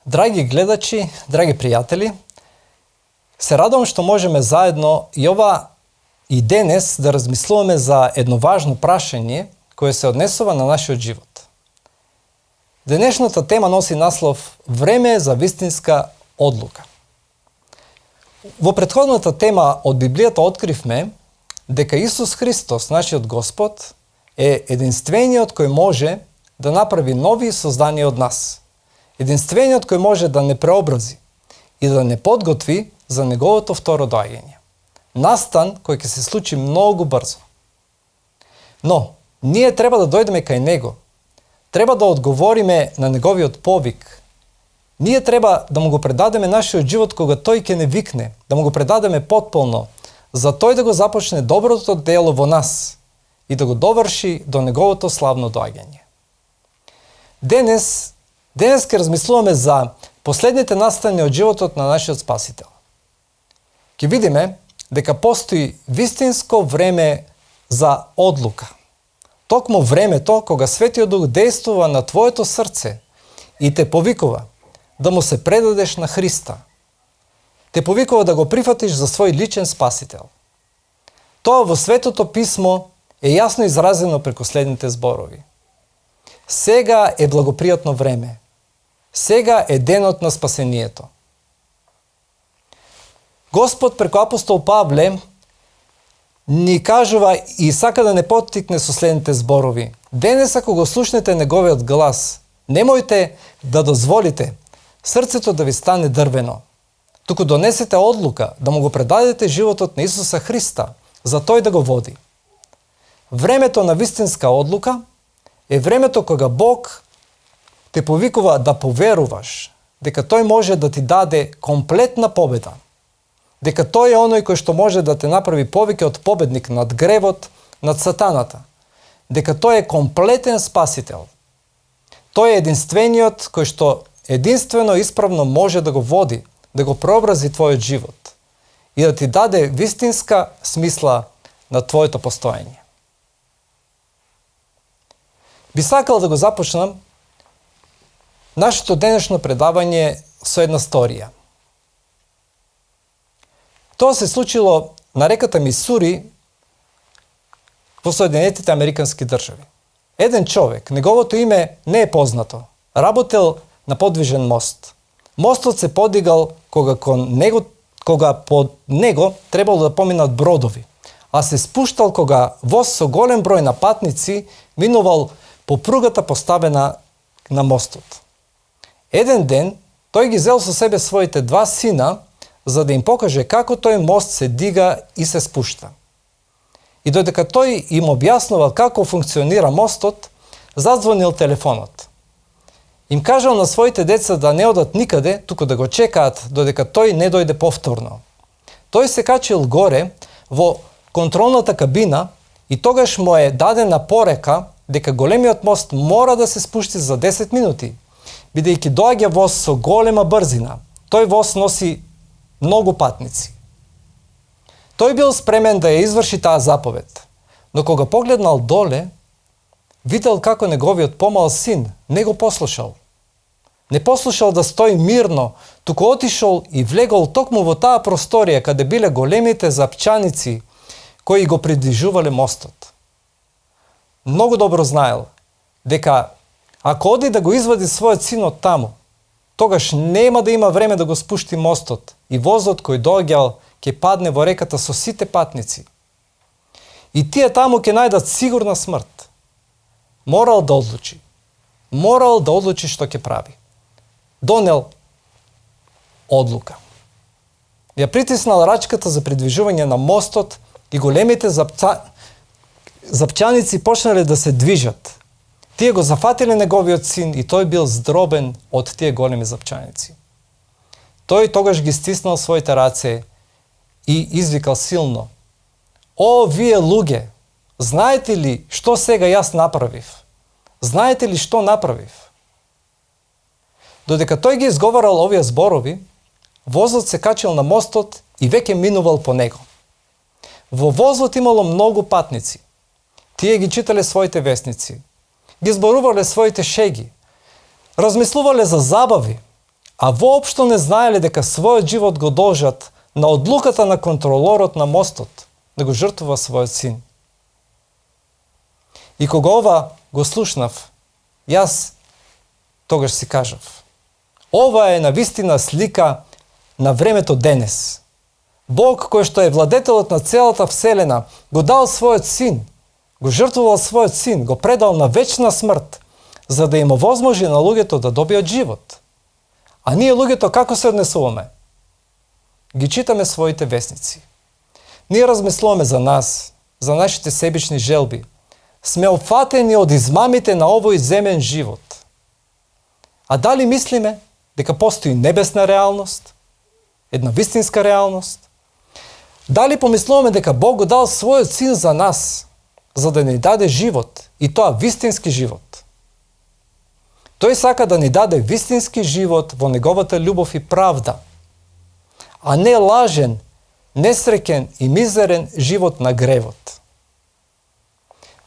Драги гледачи, драги приятели, се радвам што можеме заедно и денес да размислуваме за едно важно прашање кое се однесува на нашиот живот. Денешната тема носи наслов "Време за вистинска одлука". Во претходната тема од Библијата откривме дека Исус Христос, нашиот Господ, е единствениот кој може да направи нови созданија од нас. Единствениот кој може да не преобрази и да не подготви за неговото второ доаѓање. Настан кој ќе се случи многу брзо. Но, ние треба да дојдеме кај него. Треба да одговориме на неговиот повик. Ние треба да му го предадеме нашиот живот кога тој ќе не викне, да му го предадеме потполно, за тој да го започне доброто дело во нас и да го доврши до неговото славно доаѓање. Денес ќе размислуваме за последните настани од животот на нашиот Спасител. Ќе видиме дека постои вистинско време за одлука. Токму времето кога Светиот Дух действува на твоето срце и те повикува да му се предадеш на Христа. Те повикува да го прифатиш за свој личен Спасител. Тоа во Светото Писмо е јасно изразено преку следните зборови. Сега е благопријатно време. Сега е денот на спасението. Господ преку апостол Павле ни кажува и сака да не поттикне со следните зборови. Денес ако го слушнете неговиот глас, немојте да дозволите срцето да ви стане дрвено. Туку донесете одлука да му го предадете животот на Исуса Христа, за тој да го води. Времето на вистинска одлука е времето кога Бог те повикува да поверуваш дека тој може да ти даде комплетна победа. Дека тој е оној кој што може да те направи повеќе од победник над гревот, над сатаната. Дека тој е комплетен спасител. Тој е единствениот кој што единствено исправно може да го води, да го преобрази твојот живот и да ти даде вистинска смисла на твоето постоење. Би сакал да го започнам нашето денешно предавање со една сторија. Тоа се случило на реката Мисури во Соединетите Американски држави. Еден човек, неговото име не е познато, работел на подвижен мост. Мостот се подигал кога под него требало да поминат бродови, а се спуштал кога воз со голем број на патници минувал по пругата поставена на мостот. Еден ден тој ги зел со себе своите два сина за да им покаже како тој мост се дига и се спушта. И додека тој им објаснувал како функционира мостот, зазвонил телефонот. Им кажал на своите деца да не одат никаде, туку да го чекаат додека тој не дојде повторно. Тој се качил горе во контролната кабина и тогаш му е дадена порека дека големиот мост мора да се спушти за 10 минути, бидејќи доаѓа воз со голема брзина. Тој воз носи многу патници. Тој бил спремен да ја изврши таа заповед, но кога погледнал доле, видел како неговиот помал син не го послушал. Не послушал да стои мирно, туку отишол и влегол токму во таа просторија каде биле големите запчаници кои го придвижувале мостот. Многу добро знаел дека ако оди да го извади својот син од таму, тогаш нема да има време да го спушти мостот и возот кој доаѓал ќе падне во реката со сите патници. И тие таму ќе најдат сигурна смрт. Морал да одлучи. Морал да одлучи што ќе прави. Донел одлука. Ја притиснал рачката за придвижување на мостот и големите запчаници почнале да се движат. Тие го зафатиле неговиот син и тој бил здробен од тие големи запчаници. Тој тогаш ги стиснал своите раце и извикал силно: "О, вие луѓе, знаете ли што сега јас направив? Знаете ли што направив?" Додека тој ги изговарал овие зборови, возот се качил на мостот и веќе минувал по него. Во возот имало многу патници. Тие ги читале своите весници, ги зборувале своите шеги, размислувале за забави, а воопшто не знаеле дека својот живот го должат на одлуката на контролорот на мостот да го жртвува својот син. И кога ова го слушнав, јас тогаш си кажав: ова е навистина слика на времето денес. Бог, кој што е владетелот на целата вселена, го дал својот син, го жртвувал својот син, го предал на вечна смрт, за да им овозможи на луѓето да добијат живот. А ние луѓето како се однесуваме? Ги читаме своите весници. Ние размислуваме за нас, за нашите себични желби. Сме офатени од измамите на овој земен живот. А дали мислиме дека постои небесна реалност? Една вистинска реалност? Дали помислуваме дека Бог го дал својот син за нас, за да ни даде живот, и тоа вистински живот? Тој сака да ни даде вистински живот во неговата љубов и правда, а не лажен, несреќен и мизерен живот на гревот.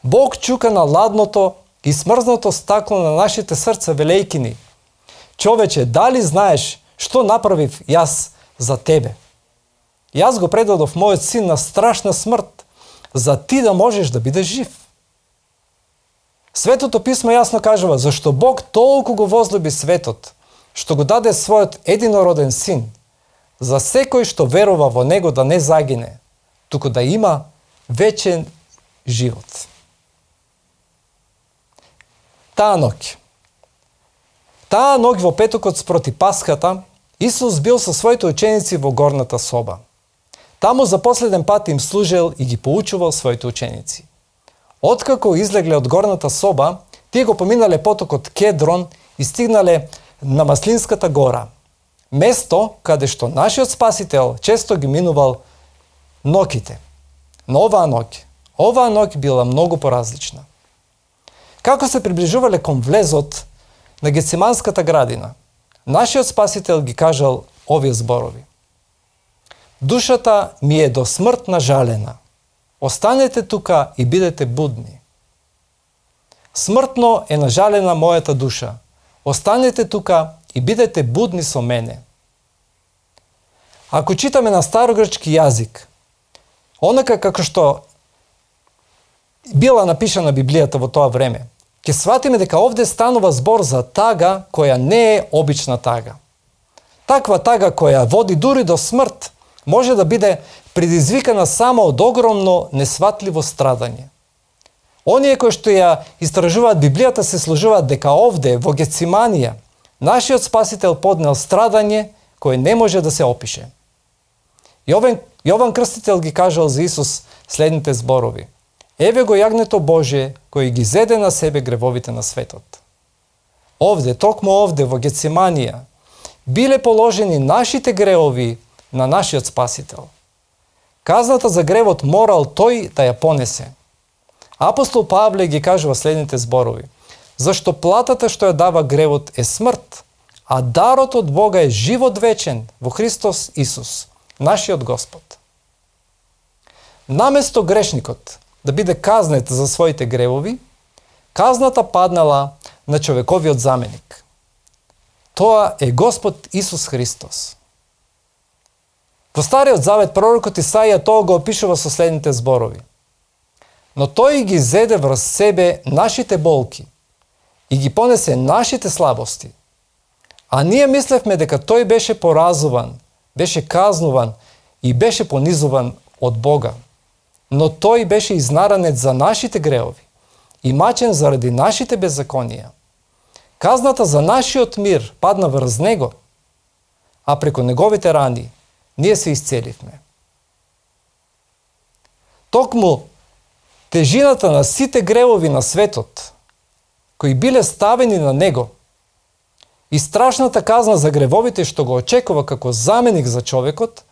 Бог чука на ладното и смрзното стакло на нашите срца, велејки ни: човече, дали знаеш што направив јас за тебе? Јас го предадов мојот син на страшна смрт, за ти да можеш да бидеш жив. Светото писмо јасно кажува зашто Бог толку го возлюби светот, што го даде својот единороден син, за секој што верува во него да не загине, туку да има вечен живот. Таа ноќ во петокот спроти Пасхата, Исус бил со своите ученици во горната соба. Таму за последен пат им служел и ги поучувал своите ученици. Откако излегле од горната соба, тие го поминале потокот Кедрон и стигнале на Маслинската гора, место каде што нашиот Спасител често ги минувал ноќите. Но оваа ноќ била многу поразлична. Како се приближувале кон влезот на Гециманската градина, нашиот Спасител ги кажал овие зборови: душата ми е до смрт нажалена. Останете тука и бидете будни. Смртно е нажалена мојата душа. Останете тука и бидете будни со мене. Ако читаме на старогрчки јазик, онака како што била напишана Библијата во тоа време, ќе сватиме дека овде станува збор за тага која не е обична тага. Таква тага која води дури до смрт може да биде предизвикана само од огромно несватливо страдање. Оние кои што ја истражуваат Библијата се служуваат дека овде, во Гециманија, нашиот Спасител поднел страдање кое не може да се опише. Јован Крстител ги кажал за Исус следните зборови: еве го јагнето Божие кој ги зеде на себе гревовите на светот. Овде, токму овде во Гециманија, биле положени нашите гревови на нашиот Спасител. Казната за гревот морал тој да ја понесе. Апостол Павле ги кажува следните зборови: зашто платата што ја дава гревот е смрт, а дарот од Бога е живот вечен во Христос Исус, нашиот Господ. Наместо грешникот да биде казнет за своите гревови, казната паднала на човековиот заменик. Тоа е Господ Исус Христос. Во Стариот Завет пророкот Исаија тоа го опишува со следните зборови: но тој ги зеде врз себе нашите болки и ги понесе нашите слабости. А ние мислевме дека тој беше поразуван, беше казнуван и беше понизуван од Бога. Но тој беше изнаранет за нашите греови и мачен заради нашите беззаконија. Казната за нашиот мир падна врз него, а преку неговите рани ние се исцеливме. Токму тежината на сите гревови на светот, кои биле ставени на него, и страшната казна за гревовите што го очекува како заменик за човекот,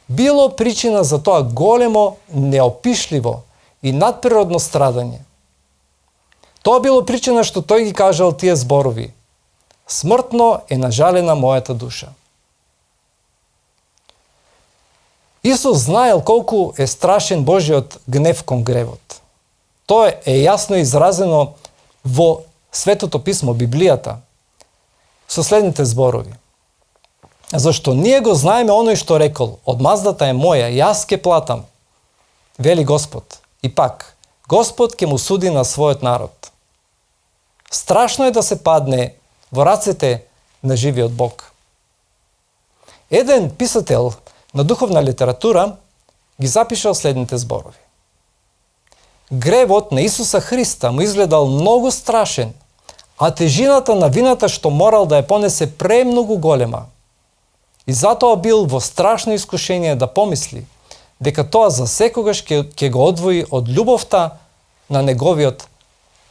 било причина за тоа големо, неопишливо и надприродно страдање. Тоа било причина што тој ги кажал тие зборови: смртно е нажалена мојата душа. Исус знаел колку е страшен Божиот гнев кон гревот. Тоа е јасно изразено во Светото писмо, Библијата, со следните зборови: Зашто ние го знаеме оној што рекол, одмаздата е моја, јас ке платам, вели Господ. И пак, Господ ке му суди на својот народ. Страшно е да се падне во рацете на живиот Бог. Еден писател на духовна литература ги запишал следните зборови. Гревот на Исуса Христа му изгледал многу страшен, а тежината на вината што морал да ја понесе премногу голема. И затоа бил во страшно искушение да помисли дека тоа за секогаш ќе го одвои од љубовта на неговиот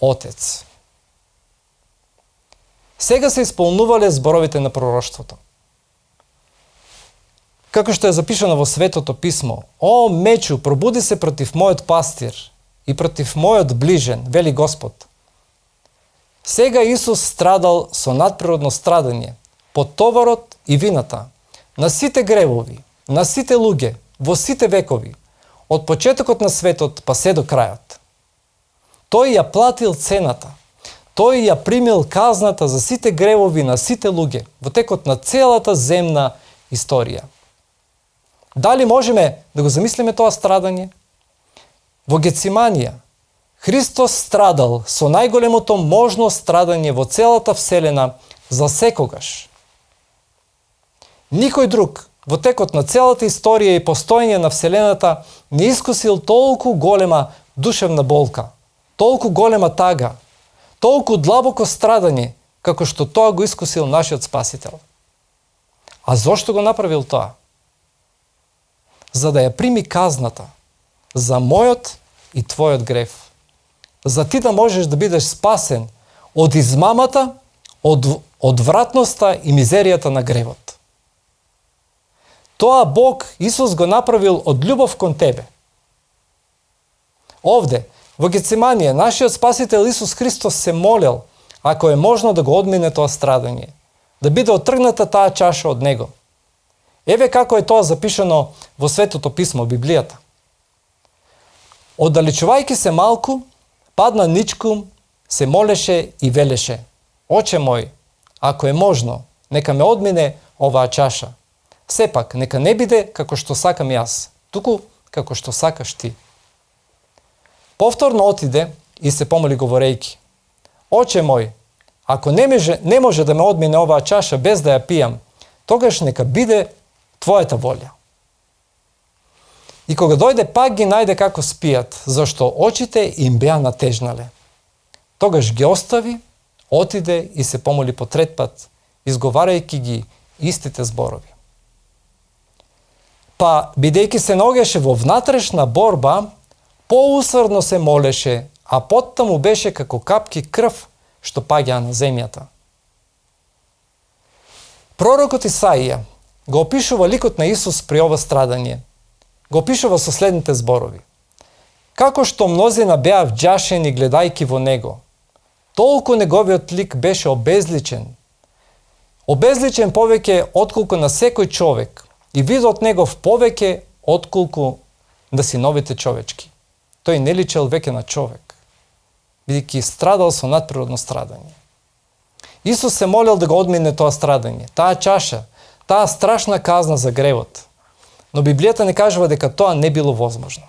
Отец. Сега се исполнувале зборовите на пророштвото. Како што е запишано во Светото писмо, о, мечу, пробуди се против мојот пастир и против мојот ближен, вели Господ. Сега Исус страдал со надприродно страдање, под товарот и вината, на сите гревови, на сите луѓе, во сите векови, од почетокот на светот па се до крајот. Тој ја платил цената, тој ја примил казната за сите гревови на сите луѓе, во текот на целата земна историја. Дали можеме да го замислиме тоа страдање? Во Гециманија, Христос страдал со најголемото можно страдање во целата Вселена за секогаш. Никој друг во текот на целата историја и постоење на Вселената не искусил толку голема душевна болка, толку голема тага, толку длабоко страдање, како што тоа го искусил нашиот Спасител. А зошто го направил тоа? За да ја прими казната за мојот и твојот грев. За ти да можеш да бидеш спасен од измамата, од одвратноста и мизеријата на гревот. Тоа Бог, Исус, го направил од љубов кон тебе. Овде, во Гециманија, нашиот Спасител Исус Христос се молел, ако е можно да го одмине тоа страдање, да биде отргната таа чаша од Него. Еве како е тоа запишано во Светото писмо, Библијата. Оддалечувајќи се малку, падна ничкум, се молеше и велеше: Оче мој, ако е можно, нека ме одмине оваа чаша. Сепак, нека не биде како што сакам јас, туку како што сакаш ти. Повторно отиде и се помоли говорејќи: Оче мој, ако не може да ме одмине оваа чаша без да ја пијам, тогаш нека биде твојата волја. И кога дојде, пак ги најде како спијат, зашто очите им беа натежнале. Тогаш ги остави, отиде и се помоли по трет пат, изговарајќи ги истите зборови. Па, бидејќи се наоѓаше во внатрешна борба, поусрдно се молеше, а потта му беше како капки крв што паѓаа на земјата. Пророкот Исаија го опишува ликот на Исус при ова страдање. Го опишува со следните зборови: Како што мнозина беа вџашени гледајки во него, толку неговиот лик беше обезличен. Обезличен повеќе отколку на секој човек и видот негов повеќе отколку на синовите човечки. Тој не личел веќе на човек, бидејќи страдал со надприродно страдање. Исус се молел да го одмине тоа страдање, таа чаша, таа страшна казна за гревот. Но Библијата не кажува дека тоа не било возможно.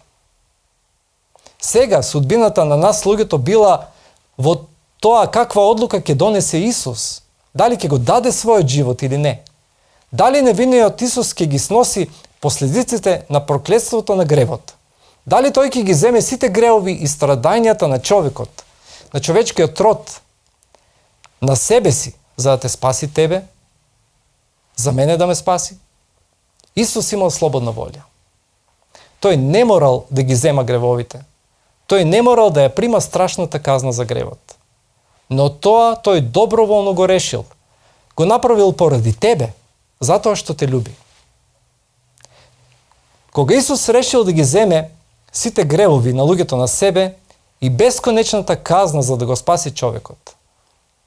Сега судбината на нас луѓето била во тоа каква одлука ќе донесе Исус, дали ќе го даде својот живот или не. Дали невинниот Исус ќе ги сноси последиците на проклетството на гревот. Дали тој ќе ги земе сите гревови и страдањата на човекот, на човечкиот род, на себе си, за да те спаси тебе, за мене да ме спаси. Исус имал слободна волја. Тој не морал да ги зема гревовите. Тој не морал да ја прима страшната казна за гревот. Но тоа тој доброволно го решил. Го направил поради тебе, затоа што те љуби. Кога Исус решил да ги земе сите гревови на луѓето на себе и бесконечната казна за да го спаси човекот,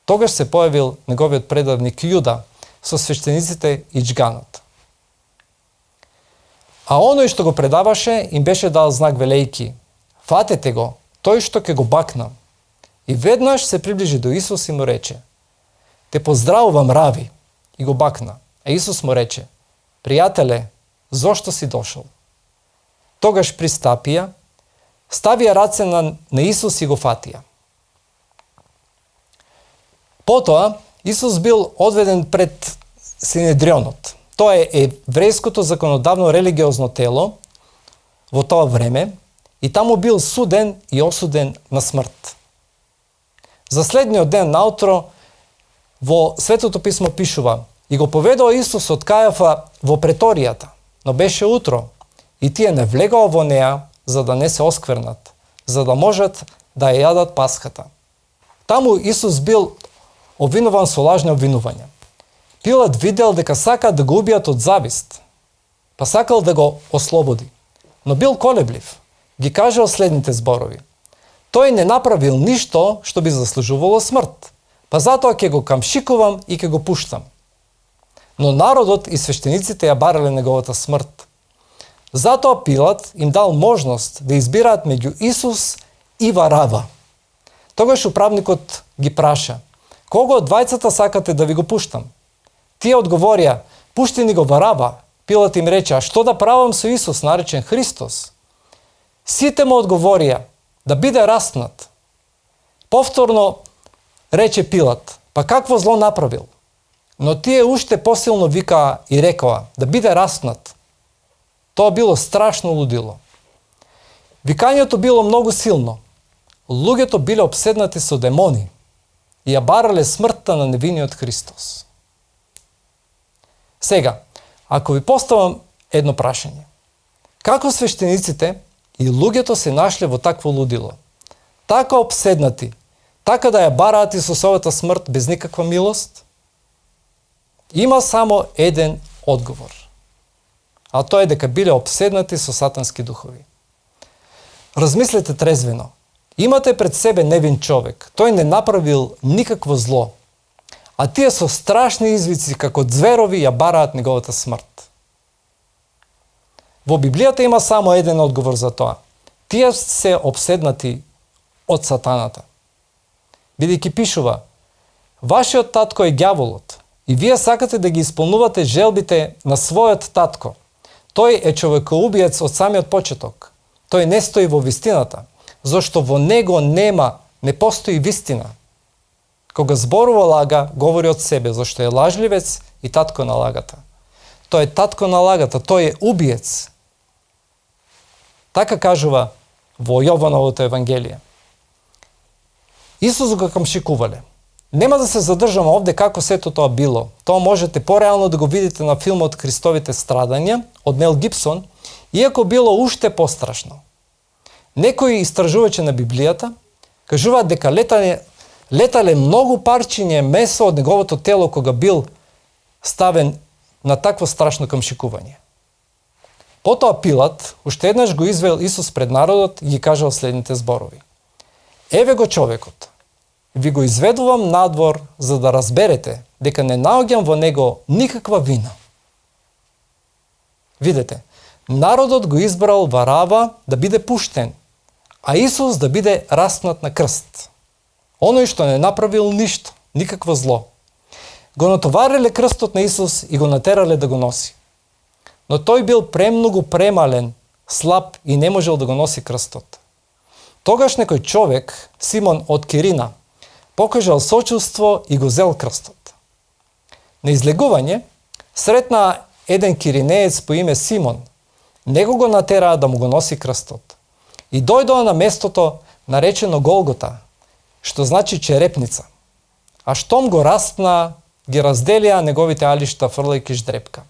тогаш се појавил неговиот предавник Јуда со свештениците и џганот. А оној што го предаваше им беше дал знак велејки: Фатете го, тој што ќе го бакнам. И веднаш се приближи до Исус и му рече: Те поздравувам, Рави, и го бакна. А Исус му рече: пријателе, зошто си дошол? Тогаш пристапија, ставија раце на Исус и го фатија. Потоа, Исус бил одведен пред Синедрионот. Тоа е еврејското законодавно религиозно тело во тоа време и таму бил суден и осуден на смрт. За следниот ден наутро во Светото писмо пишува: и го поведоа Исус од Кајафа во преторијата, но беше утро и тие не влегоа во неа за да не се осквернат, за да можат да ја јадат пасхата. Таму Исус бил обвинуван со лажни обвинувања. Пилат видел дека сакаат да го убијат од завист, па сакал да го ослободи, но бил колеблив. Ги кажал следните зборови: тој не направил ништо што би заслужувало смрт, па затоа ќе го камшикувам и ќе го пуштам. Но народот и свештениците ја барале неговата смрт. Затоа Пилат им дал можност да избираат меѓу Исус и Варава. Тогаш управникот ги праша: кого од двајцата сакате да ви го пуштам? Тие одговорија: пушти ни го Варава. Пилат им рече: а што да правам со Исус, наречен Христос? Сите му одговорија: да биде распнат. Повторно рече Пилат: па какво зло направил? Но тие уште посилно викаа и рекоа: да биде распнат. Тоа било страшно лудило. Викањето било многу силно. Луѓето биле обседнати со демони и ја барале смртта на невиниот Христос. Сега, ако ви поставам едно прашање: како свештениците и луѓето се нашле во такво лудило? Така обседнати, така да ја бараат Исусовата смрт без никаква милост? Има само еден одговор, а тоа е дека биле обседнати со сатански духови. Размислете трезвено. Имате пред себе невин човек. Тој не направил никакво зло, а тие со страшни извици како зверови ја бараат неговата смрт. Во Библијата има само еден одговор за тоа. Тие се обседнати од сатаната. Бидејќи пишува: вашиот татко е ѓаволот и вие сакате да ги исполнувате желбите на својот татко. Тој е човекоубиец од самиот почеток. Тој не стои во вистината, зашто во него не постои вистина. Кога зборува лага, говори од себе, зашто е лажливец и татко на лагата. Тој е татко на лагата, тој е убиец. Така кажува во Јовановото Евангелие. Исус го камшикувале. Нема да се задржам овде како сето тоа било. Тоа можете пореално да го видите на филмот Христовите страдања од Мел Гибсон, иако било уште пострашно. Некои истражувачи на Библијата кажуваат дека летале многу парчиња месо од неговото тело кога бил ставен на такво страшно камшикување. Потоа Пилат уште еднаш го извел Исус пред народот и ги кажал следните зборови: еве го човекот. Ви го изведувам надвор за да разберете дека не наоѓам во него никаква вина. Видете, народот го избрал Варава да биде пуштен, а Исус да биде распнат на крст. Оној што не направил ништо, никакво зло. Го натовариле крстот на Исус и го натерале да го носи. Но тој бил премногу премален, слаб и не можел да го носи крстот. Тогаш некој човек, Симон од Кирина, покажал сочувство и го зел крстот. На излегување сретна еден киринеец по име Симон. Него го натераа да му го носи крстот. И дојдоа на местото наречено Голгота, што значи черепница. А штом го распна, ги разделија неговите алишта фрлајќи ждрепка.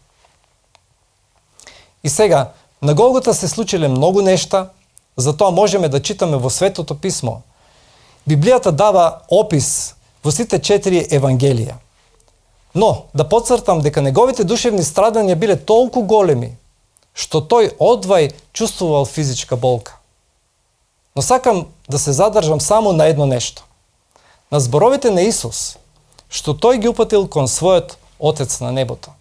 И сега, на Голгота се случиле многу нешта, затоа можеме да читаме во Светото писмо. Библијата дава опис во сите 4 евангелија. Но, да потцртам дека неговите душевни страдања биле толку големи, што тој одвај чувствувал физичка болка. Но сакам да се задржам само на едно нешто. На зборовите на Исус, што тој ги упатил кон својот Отец на небото.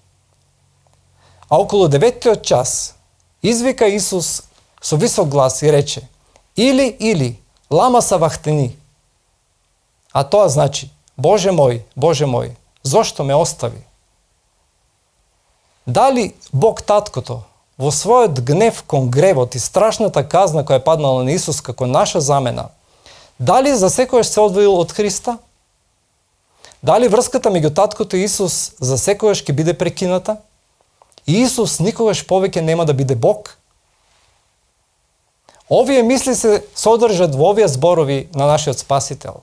А околу 9-тиот час извика Исус со висок глас и рече: Или, лама савахтени. А тоа значи: Боже мој, зошто ме остави? Дали Бог Таткото во својот гнев кон гревот и страшната казна која е паднала на Исус како наша замена, дали за секојаш се одвоил од Христа? Дали врската меѓу Таткото и Исус за секојаш ќе биде прекината? И Исус никогаш повеќе нема да биде Бог? Овие мисли се содржат во овие зборови на нашиот Спасител.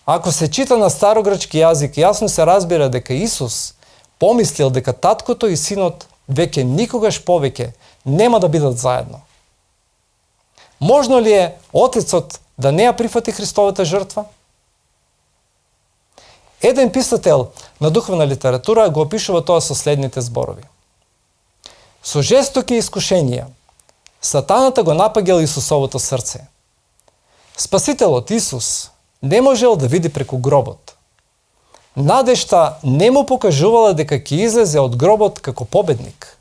Ако се чита на старогрчки јазик, јасно се разбира дека Исус помислил дека Таткото и Синот веќе никогаш повеќе нема да бидат заедно. Можно ли е Отецот да не ја прифати Христовата жртва? Еден писател на духовна литература го опишува тоа со следните зборови. Со жестоки искушенија, Сатаната го напагел Исусовото срце. Спасителот Исус не можел да види преку гробот. Надежта не му покажувала дека ќе излезе од гробот како победник.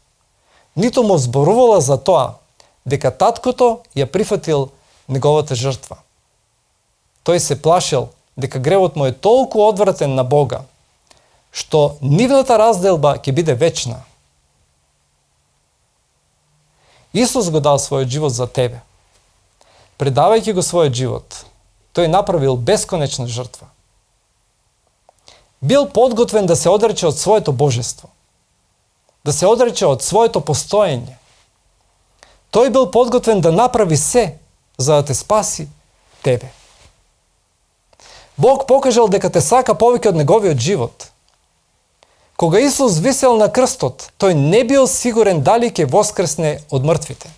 Ниту му зборувала за тоа дека Таткото ја прифатил неговата жртва. Тој се плашел дека гревот му е толку одвратен на Бога, што нивната разделба ќе биде вечна. Исус го дал својот живот за тебе. Предавајќи го својот живот, тој направил бесконечна жртва. Бил подготвен да се одрече од своето божество, да се одрече од своето постоење. Тој бил подготвен да направи се за да те спаси тебе. Бог покажал дека те сака повеќе од неговиот живот. Кога Исус висел на крстот, тој не бил сигурен дали ќе воскресне од мртвите.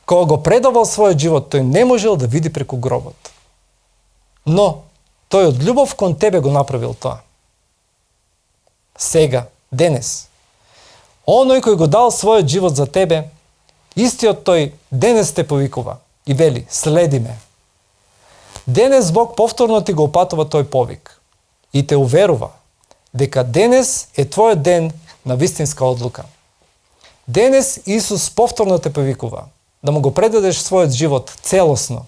Кога го предавал својот живот, тој не можел да види преку гробот. Но, тој од љубов кон тебе го направил тоа. Сега, денес, оној кој го дал својот живот за тебе, истиот тој денес те повикува и вели, следи ме. Денес Бог повторно ти го упатува тој повик и те уверува дека денес е твојот ден на вистинска одлука. Денес Исус повторно те повикува да му го предадеш својот живот целосно,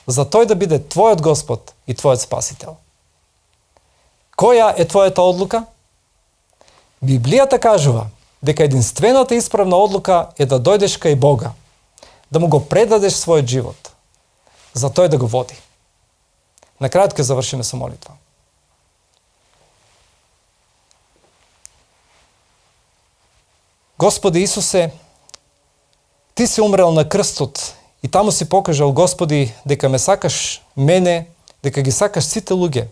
за тој да биде твојот Господ и твојот Спасител. Која е твојата одлука? Библијата кажува дека единствената исправна одлука е да дојдеш кај Бога, да му го предадеш својот живот, за тој да го води. На крајот ќе завршиме со молитва. Господи Исусе, Ти си умрел на крстот и таму си покажал, Господи, дека ме сакаш мене, дека ги сакаш сите луѓе,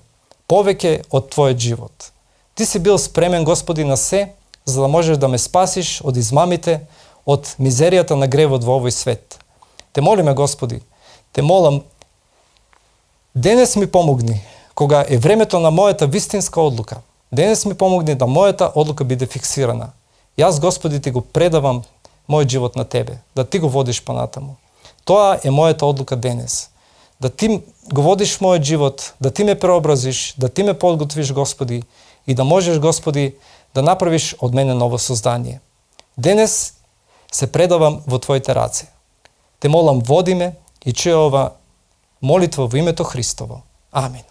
повеќе од Твојот живот. Ти си бил спремен, Господи, на се, за да можеш да ме спасиш од измамите, од мизеријата на гревот во овој свет. Те молиме, Господи, те молам, денес ми помогни, кога е времето на мојата вистинска одлука. Денес ми помогни да мојата одлука биде фиксирана. Јас, Господи, ти го предавам мојот живот на Тебе, да Ти го водиш понатаму. Тоа е мојата одлука денес. Да Ти го водиш мојот живот, да Ти ме преобразиш, да Ти ме подготвиш, Господи, и да можеш, Господи, да направиш од мене ново создание. Денес се предавам во Твоите раце. Те молам, води ме и чуј ова молитва во името Христово. Амин.